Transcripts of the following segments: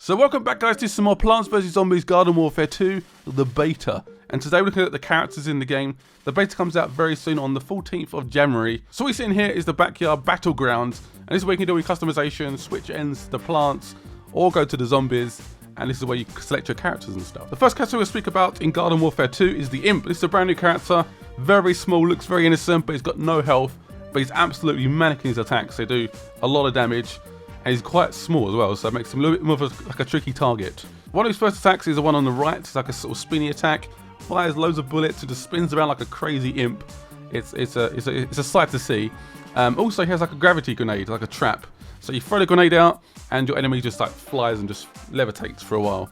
So welcome back guys to some more Plants vs Zombies Garden Warfare 2, the beta. And today we're looking at the characters in the game. The beta comes out very soon on the 14th of January. So what we see in here is the backyard battlegrounds. And this is where you can do your customization, switch ends to the plants, or go to the zombies. And this is where you select your characters and stuff. The first character we'll speak about in Garden Warfare 2 is the Imp. This is a brand new character, very small, looks very innocent, but he's got no health. But he's absolutely manic in his attacks. They do a lot of damage. And he's quite small as well, so it makes him a little bit more of like a tricky target. One of his first attacks is the one on the right. It's like a sort of spinny attack. Fires loads of bullets, it just spins around like a crazy imp. It's a sight to see. Also, he has like a gravity grenade, like a trap. So you throw the grenade out, and your enemy just like flies and just levitates for a while.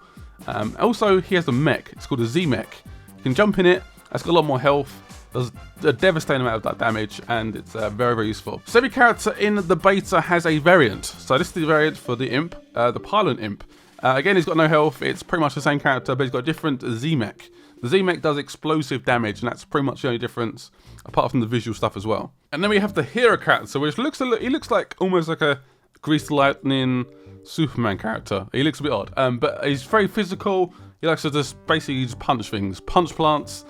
Also, he has a mech. It's called a Z-mech. You can jump in it. It's got a lot more health. Does a devastating amount of that damage, and it's very useful. So every character in the beta has a variant. So this is the variant for the Imp, the Pilot Imp. Again, he's got no health. It's pretty much the same character, but he's got a different Z-mech. The Z-mech does explosive damage, and that's pretty much the only difference, apart from the visual stuff as well. And then we have the hero character, which looks he looks like almost like a Greased Lightning Superman character. He looks a bit odd, but he's very physical. He likes to just basically just punch things, punch plants.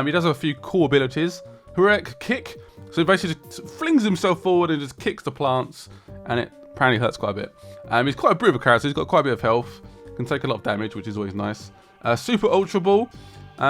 He does have a few cool abilities. Heroic kick, so he basically just flings himself forward and just kicks the plants, and it apparently hurts quite a bit. He's quite a brutal character, he's got quite a bit of health, can take a lot of damage, which is always nice. Super Ultra Ball,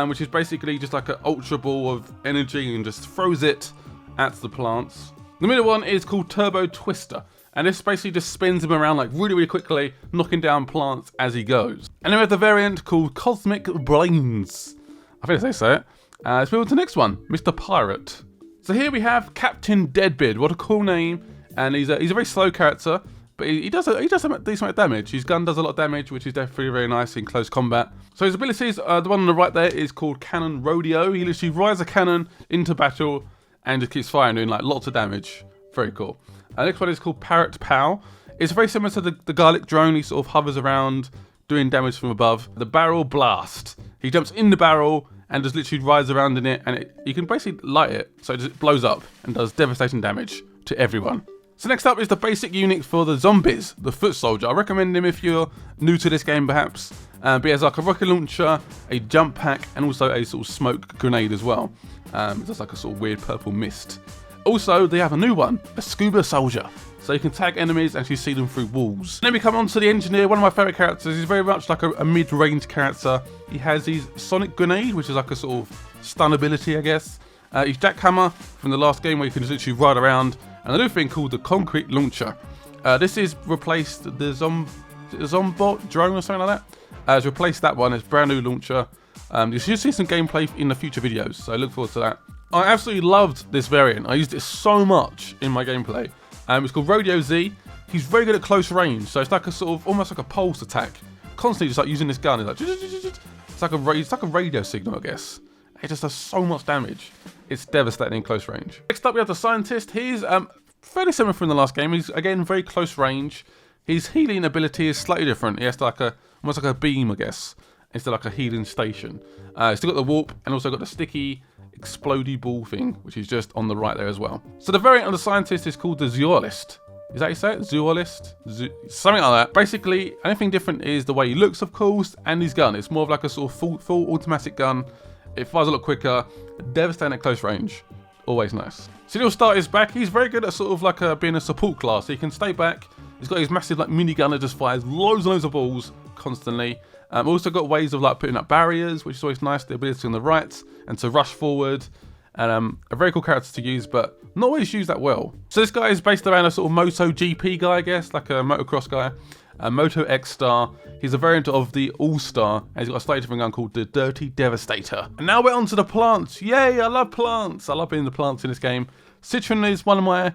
which is basically just like an ultra ball of energy and just throws it at the plants. The middle one is called Turbo Twister, and this basically just spins him around like really quickly, knocking down plants as he goes. And then we have the variant called Cosmic Brains. I think that's how you say it. Let's move on to the next one, Mr. Pirate. So here we have Captain Deadbeard. What a cool name. And he's a very slow character, but he does a decent amount of damage. His gun does a lot of damage, which is definitely very nice in close combat. So his abilities, the one on the right there is called Cannon Rodeo. He literally rides a cannon into battle and just keeps firing, doing like lots of damage. Very cool. The next one is called Parrot Pow. It's very similar to the Garlic Drone. He sort of hovers around, doing damage from above. The Barrel Blast. He jumps in the barrel and just literally rides around in it, and you can basically light it, so it just blows up and does devastating damage to everyone. So next up is the basic unit for the zombies, the Foot Soldier. I recommend him if you're new to this game perhaps, but he has like a rocket launcher, a jump pack, and also a sort of smoke grenade as well. It's like a sort of weird purple mist. Also, they have a new one, a Scuba Soldier. So you can tag enemies and actually see them through walls. Then we come on to the Engineer, one of my favourite characters. He's very much like a mid-range character. He has his Sonic Grenade, which is like a sort of stun ability, I guess. His Jackhammer from the last game, where you can just literally ride around. And a new thing called the Concrete Launcher. This is replaced the Zombot drone or something like that. It's replaced that one. It's a brand new launcher. You should see some gameplay in the future videos, so I look forward to that. I absolutely loved this variant. I used it so much in my gameplay. It's called Rodeo Z. He's very good at close range, so it's like a sort of almost like a pulse attack. Constantly just like using this gun, it's like a radio signal, I guess. It just does so much damage. It's devastating in close range. Next up we have the Scientist. He's fairly similar from the last game. He's again very close range. His healing ability is slightly different. He has like almost like a beam, I guess, instead of like a healing station. He's still got the warp and also got the sticky explodey ball thing, which is just on the right there as well. So the variant of the Scientist is called the Zoologist. Is that how you say it? Zoologist? Something like that. Basically, anything different is the way he looks, of course, and his gun. It's more of like a sort of full automatic gun. It fires a lot quicker, devastating at close range. Always nice. So he'll start his back. He's very good at sort of like being a support class. So he can stay back. He's got his massive like minigun that just fires loads and loads of balls constantly. Also got ways of like putting up barriers, which is always nice. The ability on the right and to rush forward. And a very cool character to use, but not always used that well. So this guy is based around a sort of Moto GP guy, I guess, like a motocross guy. Moto X Star. He's a variant of the All Star, and he's got a slightly different gun called the Dirty Devastator. And now we're on to the plants. Yay, I love plants. I love being the plants in this game. Citroen is one of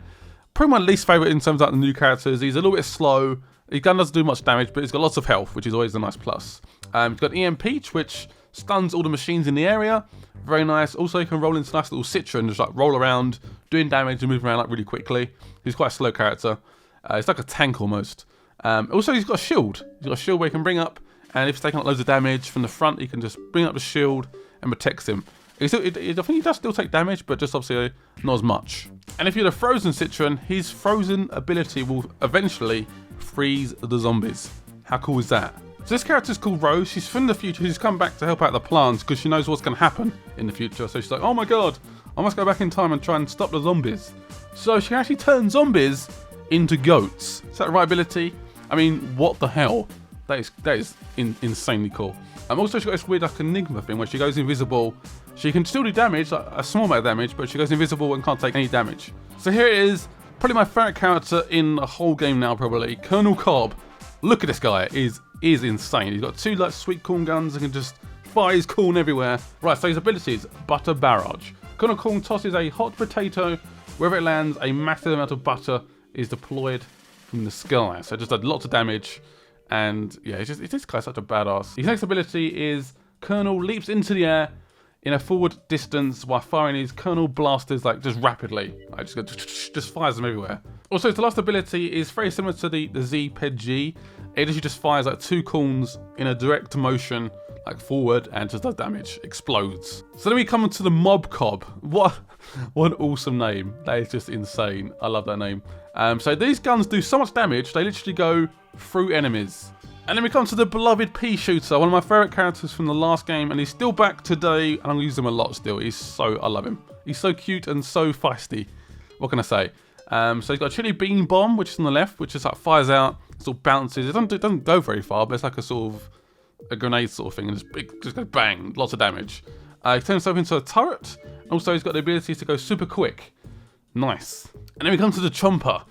probably my least favourite in terms of like the new characters. He's a little bit slow. His gun doesn't do much damage, but he's got lots of health, which is always a nice plus. He's got EM Peach, which stuns all the machines in the area. Very nice. Also, you can roll into nice little Citroen, just like roll around, doing damage and moving around like really quickly. He's quite a slow character. It's like a tank almost. Also, he's got a shield. He's got a shield where he can bring up, and if he's taking up loads of damage from the front, he can just bring up the shield and protects him. I think he does still take damage, but just obviously not as much. And if you're the frozen Citroen, his frozen ability will eventually freeze the zombies. How cool is that? So this character's called Rose. She's from the future. She's come back to help out the plants because she knows what's going to happen in the future. So she's like, oh my god, I must go back in time and try and stop the zombies. So she can actually turn zombies into goats. Is that the right ability? I mean, what the hell? That is insanely cool. Also, she's got this weird like enigma thing where she goes invisible. She can still do damage, like a small amount of damage, but she goes invisible and can't take any damage. So here it is, probably my favourite character in the whole game now, probably. Colonel Cobb. Look at this guy, is insane. He's got two like sweet corn guns and can just fire his corn everywhere. Right, so his abilities, butter barrage. Colonel Corn tosses a hot potato. Wherever it lands, a massive amount of butter is deployed from the sky. So it just does lots of damage. And yeah, this guy's such a badass. His next ability is Colonel leaps into the air in a forward distance while firing his Colonel blasters like just rapidly. Like just fires them everywhere. Also, the last ability is very similar to the Z-Ped-G. It literally just fires like two corns in a direct motion, like forward, and just does damage, explodes. So then we come to the Mob Cobb. What an awesome name. That is just insane. I love that name. So these guns do so much damage, they literally go through enemies. And then we come to the beloved Peashooter, one of my favourite characters from the last game, and he's still back today, and I'm going to use him a lot still. I love him. He's so cute and so feisty. What can I say? So he's got a chili bean bomb, which is on the left, which just like fires out, sort of bounces. It doesn't go very far, but it's like a sort of a grenade sort of thing, and just goes bang, lots of damage. He turns himself into a turret. Also, he's got the ability to go super quick. Nice. And then we come to the Chomper.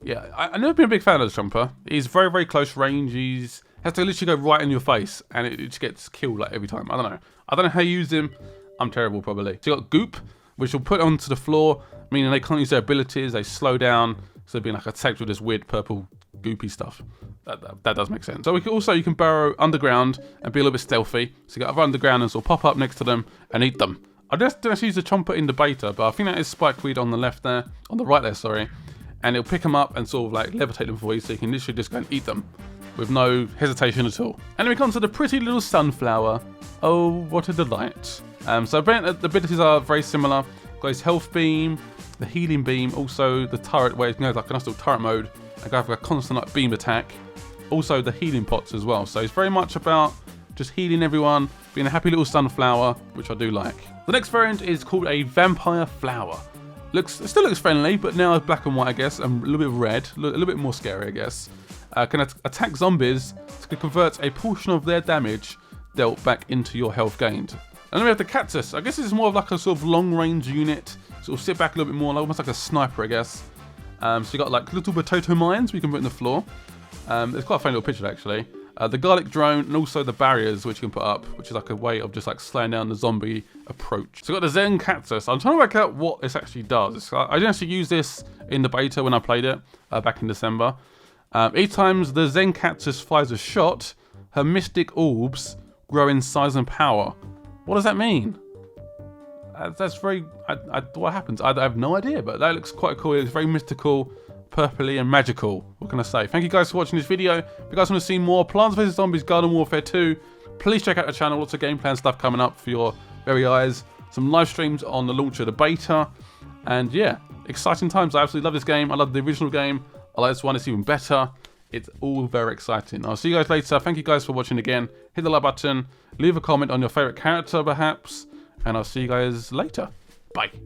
Yeah, I've never been a big fan of the Chomper. He's very, very close range. He's has to literally go right in your face, and it just gets killed like every time. I don't know how you use him. I'm terrible, probably. So you got Goop, which will put onto the floor, meaning they can't use their abilities. They slow down, so they're being like attacked with this weird purple goopy stuff. That does make sense. So you can burrow underground and be a little bit stealthy. So you got other underground and sort of pop up next to them and eat them. I just didn't actually use the Chomper in the beta, but I think that is Spikeweed on the left there, on the right there, sorry. And it'll pick them up and sort of like levitate them for you, so you can literally just go and eat them with no hesitation at all. And then we come to the pretty little sunflower. Oh, what a delight. So the abilities are very similar. Got his health beam, the healing beam, also the turret where it goes like a nice little turret mode and go for a constant like beam attack. Also the healing pots as well. So it's very much about just healing everyone, being a happy little sunflower, which I do like. The next variant is called a vampire flower. It still looks friendly, but now it's black and white, I guess, and a little bit of red, a little bit more scary, I guess. Can attack zombies to convert a portion of their damage dealt back into your health gained. And then we have the Cactus. I guess it's more of like a sort of long-range unit, sort of sit back a little bit more, almost like a sniper, I guess. So you got like little potato mines we can put in the floor. It's quite a funny little picture, actually. The garlic drone and also the barriers which you can put up, which is like a way of just like slowing down the zombie approach. So we've got the Zen Cactus. I'm trying to work out what this actually does. I didn't actually use this in the beta when I played it back in December. Each time the Zen Cactus fires a shot, her mystic orbs grow in size and power. What does that mean? That's very... what happens? I have no idea, but that looks quite cool. It's very mystical, purpley and magical. What can I say? Thank you guys for watching this video. If you guys want to see more Plants vs Zombies Garden Warfare 2, please check out the channel. Lots of gameplay and stuff coming up for your very eyes. Some live streams on the launch of the beta. And yeah, exciting times. I absolutely love this game. I love the original game. I like this one. It's even better. It's all very exciting. I'll see you guys later. Thank you guys for watching again. Hit the like button. Leave a comment on your favourite character perhaps. And I'll see you guys later. Bye.